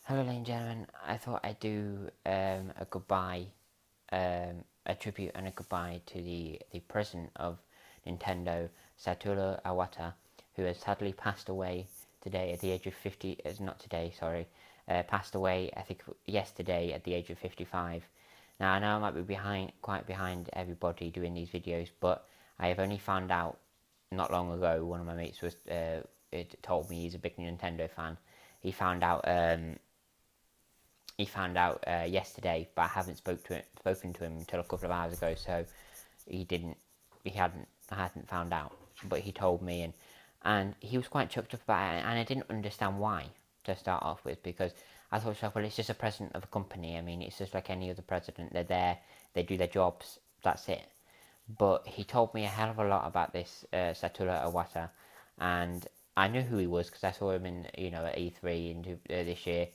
Hello, ladies and gentlemen. I thought I'd do a goodbye, a tribute and a goodbye to the president of Nintendo, Satoru Iwata, who has sadly passed away today at the age of 50. Not today, sorry. Passed away, I think, yesterday at the age of 55. Now, I know I might be quite behind everybody doing these videos, but I have only found out not long ago. One of my mates told me he's a big Nintendo fan. He found out yesterday, but I haven't spoken to him until a couple of hours ago. So I hadn't found out, but he told me, and he was quite chucked up about it, and I didn't understand why to start off with, because I thought, well, it's just a president of a company. I mean, it's just like any other president. They're there, they do their jobs, that's it. But he told me a hell of a lot about this Satoru Iwata, and I knew who he was because I saw him in at E3 this year,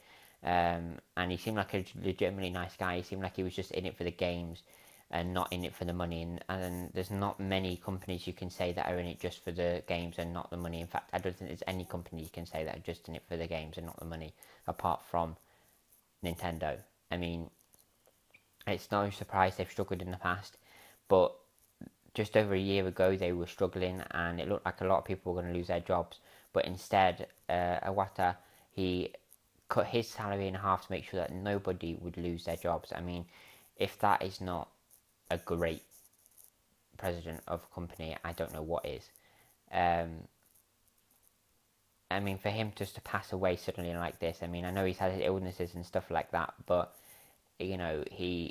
and he seemed like a legitimately nice guy. He seemed like he was just in it for the games and not in it for the money. And there's not many companies you can say that are in it just for the games and not the money. In fact, I don't think there's any company you can say that are just in it for the games and not the money, apart from Nintendo. I mean, it's no surprise they've struggled in the past, but just over a year ago they were struggling and it looked like a lot of people were going to lose their jobs. But instead, Iwata, he cut his salary in half to make sure that nobody would lose their jobs. I mean, if that is not a great president of a company, I don't know what is. Um, I mean, for him just to pass away suddenly like this, I mean, I know he's had his illnesses and stuff like that, but, I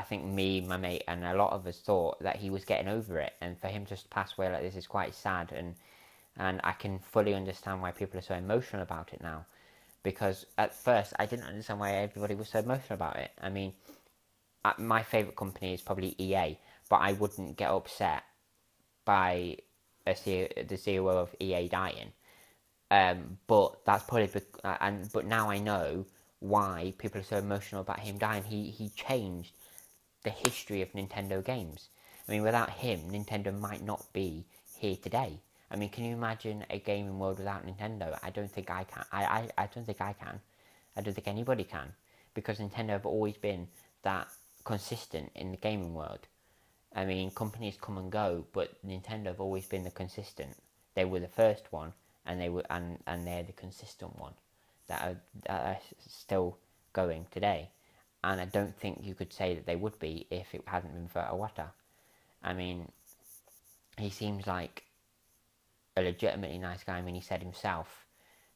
think me, my mate, and a lot of us thought that he was getting over it, and for him just to pass away like this is quite sad, and I can fully understand why people are so emotional about it now, because at first I didn't understand why everybody was so emotional about it. I mean, my favourite company is probably EA, but I wouldn't get upset by the CEO of EA dying. But that's probably but now I know why people are so emotional about him dying. He changed the history of Nintendo games. I mean, without him, Nintendo might not be here today. I mean, can you imagine a gaming world without Nintendo? I don't think I can. I don't think I can. I don't think anybody can. Because Nintendo have always been that consistent in the gaming world. I mean, companies come and go, but Nintendo have always been the consistent. They were the first one, and they're the consistent one that are still going today. And I don't think you could say that they would be if it hadn't been for Iwata. I mean, he seems like a legitimately nice guy. I mean, he said himself,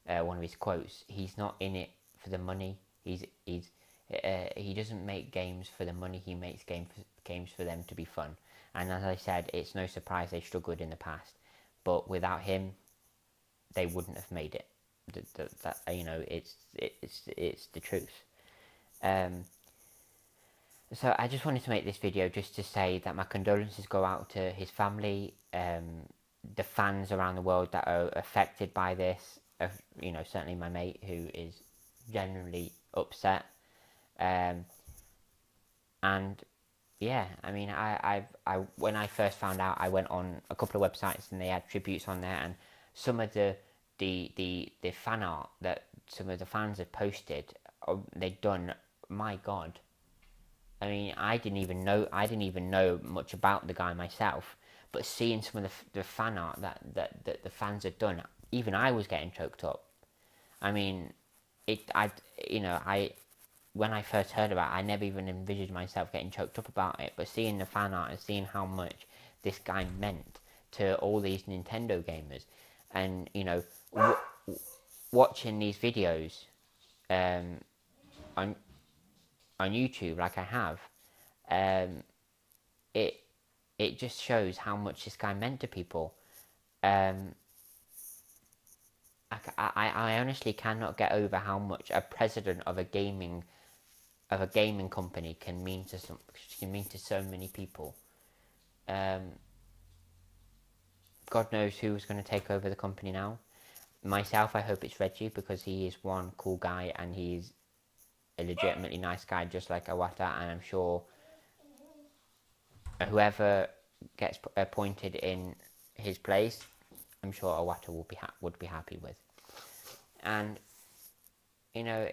one of his quotes, he's not in it for the money. He doesn't make games for the money. He makes games for them to be fun. And as I said, it's no surprise they struggled in the past, but without him, they wouldn't have made it. It's the truth. Um, So I just wanted to make this video just to say that my condolences go out to his family, the fans around the world that are affected by this. Certainly my mate who is genuinely upset. Um, and yeah, I mean, I when I first found out, I went on a couple of websites and they had tributes on there, and some of the fan art that some of the fans had posted, they'd done. My God, I mean, I didn't even know much about the guy myself, but seeing some of the fan art that the fans had done, even I was getting choked up. I mean, I when I first heard about it, I never even envisioned myself getting choked up about it. But seeing the fan art and seeing how much this guy meant to all these Nintendo gamers, and watching these videos um, on on YouTube like I have, um, it it just shows how much this guy meant to people. Um, I honestly cannot get over how much a president of a gaming company can mean to so many people. Um, God knows who's going to take over the company now. Myself, I hope it's Reggie because he is one cool guy and he's a legitimately nice guy, just like Iwata. And I'm sure whoever gets appointed in his place, I'm sure Iwata would be happy with. And you know,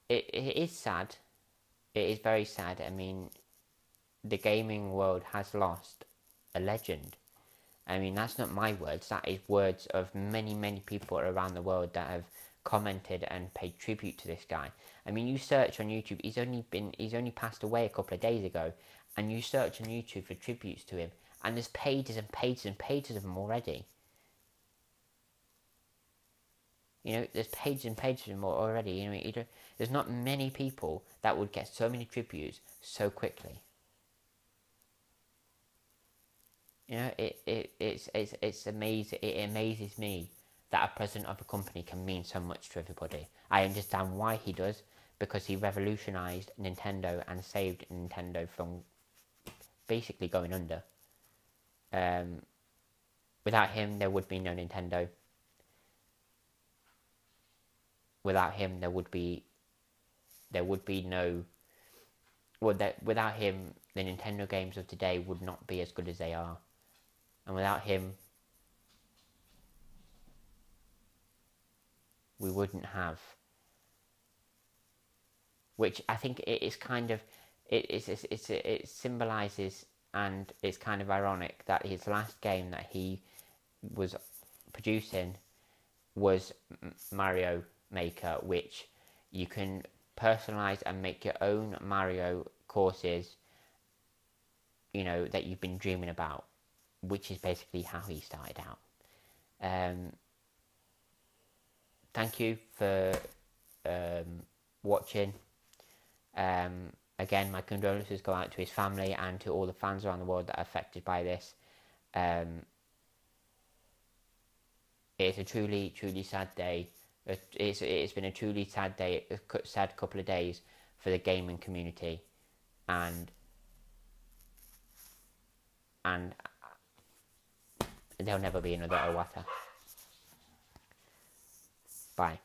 it is sad. It is very sad. I mean, the gaming world has lost a legend. I mean, that's not my words. That is words of many, many people around the world that have commented and paid tribute to this guy. I mean, you search on YouTube. He's only passed away a couple of days ago, and you search on YouTube for tributes to him, and there's pages and pages and pages of them already. You know, there's pages and pages of them already. You know, there's not many people that would get so many tributes so quickly. You know, it's amazing. It amazes me that a president of a company can mean so much to everybody. I understand why he does, because he revolutionized Nintendo and saved Nintendo from basically going under. Without him, there would be no Nintendo. Without him, there would be no. Well, without him, the Nintendo games of today would not be as good as they are, and without him, we wouldn't have. Which I think it is kind of, it symbolizes, and it's kind of ironic that his last game that he was producing was Mario Maker, which you can personalize and make your own Mario courses, you know, that you've been dreaming about, which is basically how he started out. Thank you for watching. Again, my condolences go out to his family and to all the fans around the world that are affected by this. It's a truly, truly sad day. It's been a truly sad day, a sad couple of days for the gaming community, and there'll never be another Iwata. Bye.